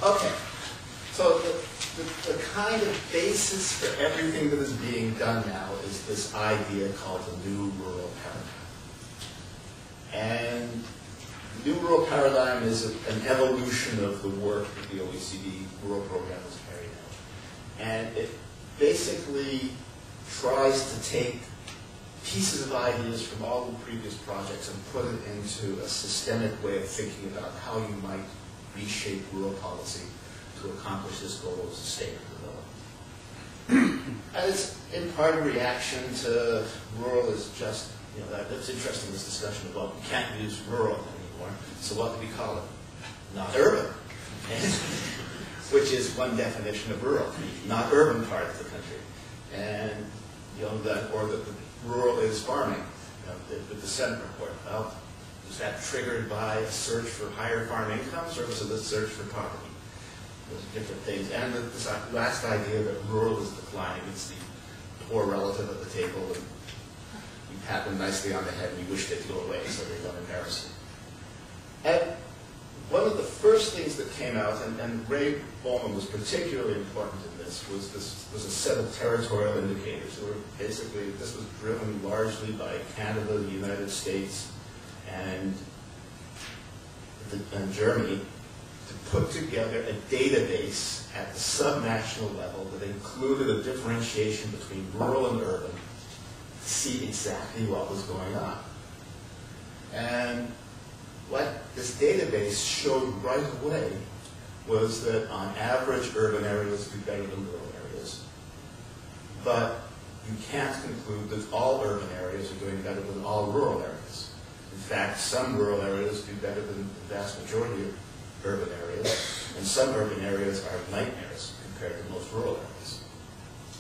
Okay, so the kind of basis for everything that is being done now is this idea called the new rural paradigm. And the new rural paradigm is an evolution of the work that the OECD Rural Program has carried out. And it basically tries to take pieces of ideas from all the previous projects and put it into a systemic way of thinking about how you might reshape rural policy to accomplish this goal of sustainable development. And it's in part a reaction to rural is just, that's interesting, this discussion of, well, we can't use rural anymore, so what do we call it? Not urban. Which is one definition of rural, not urban part of the country. And, the rural is farming, the Senate report. Well, was that triggered by a search for higher farm incomes, or was it a search for poverty? Those are different things. And this last idea that rural is declining, it's the poor relative at the table, and you pat them nicely on the head and you wish they'd go away so they don't embarrass you. And one of the first things that came out, and Ray Bowman was particularly important in this, was a set of territorial indicators. So basically, this was driven largely by Canada, the United States, and Germany, to put together a database at the subnational level that included a differentiation between rural and urban to see exactly what was going on. And what this database showed right away was that on average urban areas do better than rural areas. But you can't conclude that all urban areas are doing better than all rural areas. In fact, some rural areas do better than the vast majority of urban areas, and some urban areas are nightmares compared to most rural areas.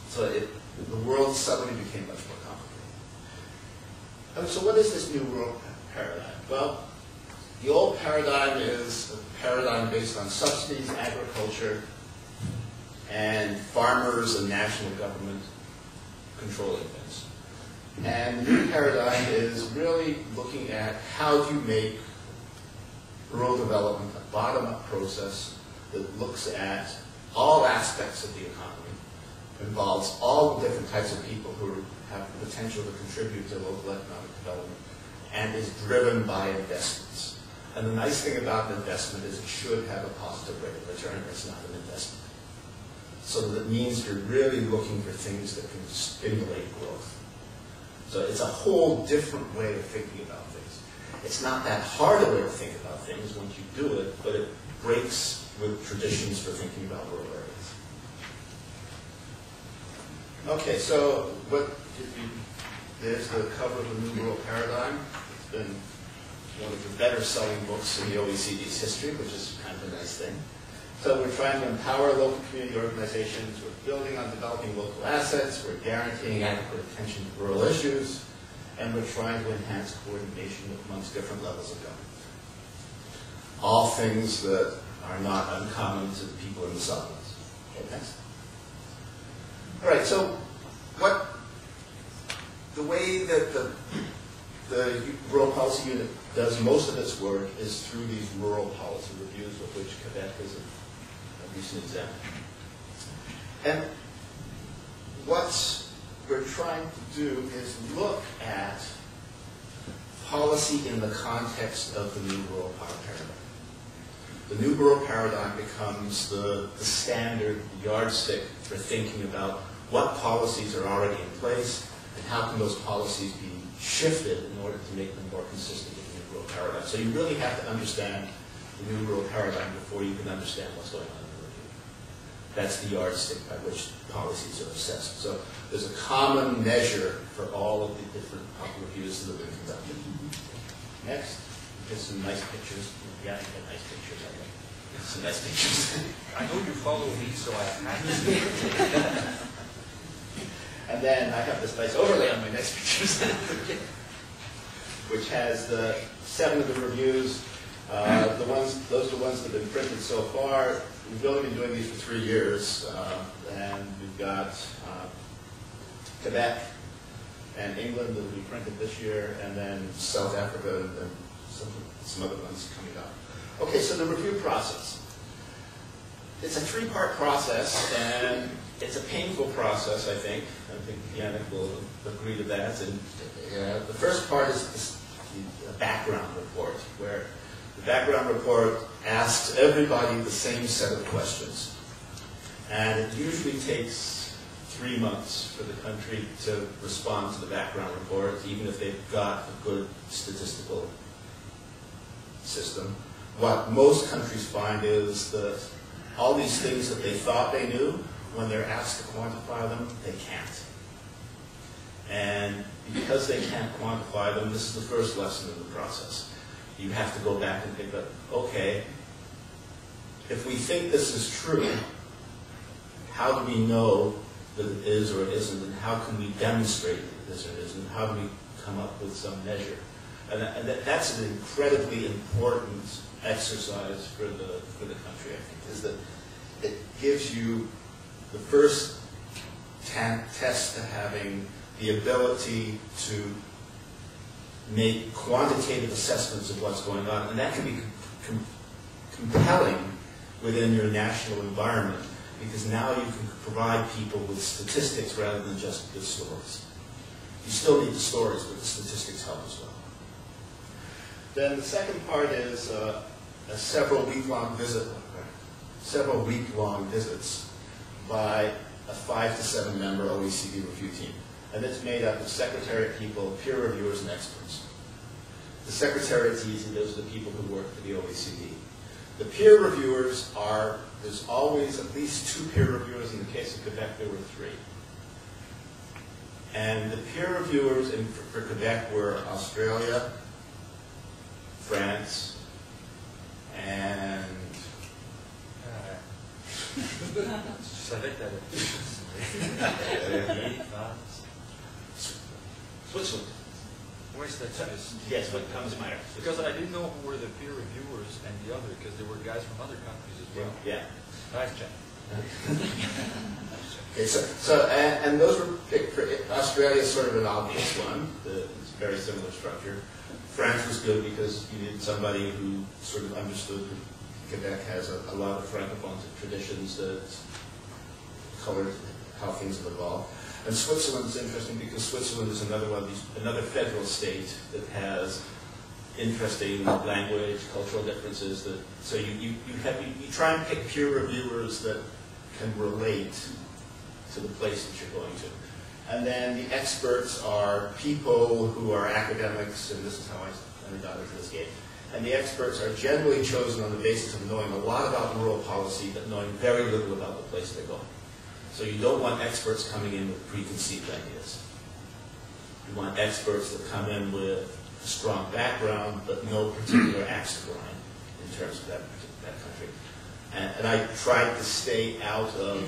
So the world suddenly became much more complicated. So what is this new rural paradigm? Well, the old paradigm is a paradigm based on subsidies, agriculture, and farmers and national government controlling things. And the new paradigm is really looking at how do you make rural development a bottom-up process that looks at all aspects of the economy, involves all the different types of people who have the potential to contribute to local economic development, and is driven by investments. And the nice thing about an investment is it should have a positive rate of return. It's not an investment. So that means you're really looking for things that can stimulate growth. So it's a whole different way of thinking about things. It's not that hard a way to think about things once you do it, but it breaks with traditions for thinking about rural areas. Okay, so there's the cover of the New Rural Paradigm. It's been one of the better selling books in the OECD's history, which is kind of a nice thing. So we're trying to empower local community organizations. We're building on developing local assets. We're guaranteeing adequate attention to rural issues. And we're trying to enhance coordination amongst different levels of government. All things that are not uncommon to the people in the Southlands. Okay, next. All right, so the way that the Rural Policy Unit does most of its work is through these rural policy reviews, of which Quebec is a recent example. And what we're trying to do is look at policy in the context of the new rural paradigm. The new rural paradigm becomes the standard yardstick for thinking about what policies are already in place and how can those policies be shifted in order to make them more consistent with the new rural paradigm. So you really have to understand the new rural paradigm before you can understand what's going on in the review. That's the yardstick by which policies are assessed. So there's a common measure for all of the different reviews that have been conducted. Next, here's some nice pictures. Yeah, you got nice pictures, I think. Some nice pictures. I know you follow me, so I have to. And then I have this nice overlay on my nice pictures, which has the 7 of the reviews. Those are the ones that have been printed so far. We've only been doing these for 3 years, and we've got Quebec and England that will be printed this year, and then South Africa and some other ones coming up. Okay, so the review process. it's a three-part process, and it's a painful process, I think. I think Yannick will agree to that. And the first part is the background report, where the background report asks everybody the same set of questions. And it usually takes 3 months for the country to respond to the background report, even if they've got a good statistical system. What most countries find is that all these things that they thought they knew, when they're asked to quantify them, they can't. And because they can't quantify them, this is the first lesson in the process. You have to go back and think about, okay, if we think this is true, how do we know that it is or it isn't, and how can we demonstrate that it is or it isn't, how do we come up with some measure? And that's an incredibly important exercise for the country, I think, is that it gives you the first test to having the ability to make quantitative assessments of what's going on. And that can be compelling within your national environment, because now you can provide people with statistics rather than just with stories. You still need the stories, but the statistics help as well. Then the second part is a several week-long visits by a 5 to 7 member OECD review team. And it's made up of secretariat people, peer reviewers, and experts. The secretariat's easy, those are the people who work for the OECD. The peer reviewers are, there's always at least 2 peer reviewers. In the case of Quebec, there were 3. And the peer reviewers for Quebec were Australia, France, and Switzerland. Where's the Swiss? Yes, what comes to mind? Because I didn't know who were the peer reviewers and the other, because there were guys from other countries as well. Yeah. Nice check. Okay, and those were picked for Australia, sort of an obvious one. It's a very similar structure. France was good because you needed somebody who sort of understood that Quebec has a lot of francophone traditions that colored how things have evolved. And Switzerland is interesting because Switzerland is another one of these, another federal state that has interesting language, cultural differences. That so you try and pick peer reviewers that can relate to the place that you're going to. And then the experts are people who are academics, and this is how I got into this game. And the experts are generally chosen on the basis of knowing a lot about rural policy, but knowing very little about the place they're going. So you don't want experts coming in with preconceived ideas. You want experts that come in with a strong background, but no particular axe to grind in terms of that country. And I tried to stay out of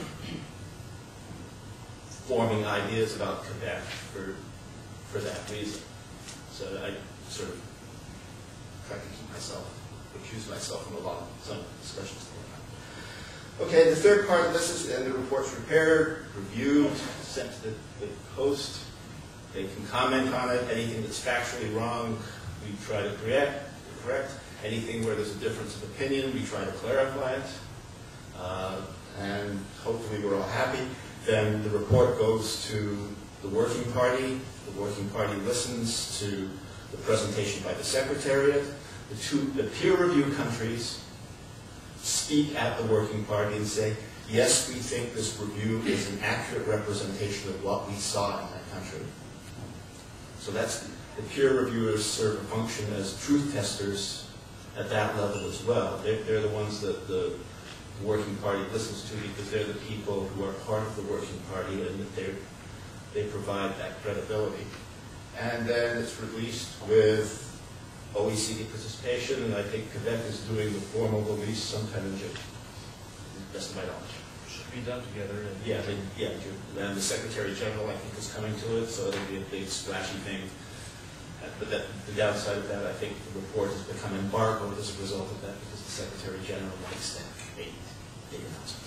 forming ideas about Quebec for that reason. So I sort of tried to accuse myself from some discussions going on. Okay, the third part of this is, and the report's prepared, reviewed, sent to the host. They can comment on it. Anything that's factually wrong, we try to correct. Anything where there's a difference of opinion, we try to clarify it. And hopefully we're all happy. Then the report goes to the working party. The working party listens to the presentation by the Secretariat. The peer review countries speak at the working party and say, yes, we think this review is an accurate representation of what we saw in that country. So that's, the peer reviewers serve a function as truth testers at that level as well. They're the ones that the working party listens to, because they're the people who are part of the working party, and that they provide that credibility. And then it's released with OECD participation, and I think Quebec is doing the formal release sometime in June. That's my knowledge. Should be done together. Yeah, June. And the Secretary General, I think, is coming to it, so it'll be a big splashy thing. But the downside of that, I think the report has become embargoed as a result of that, because the Secretary General likes that big announcement.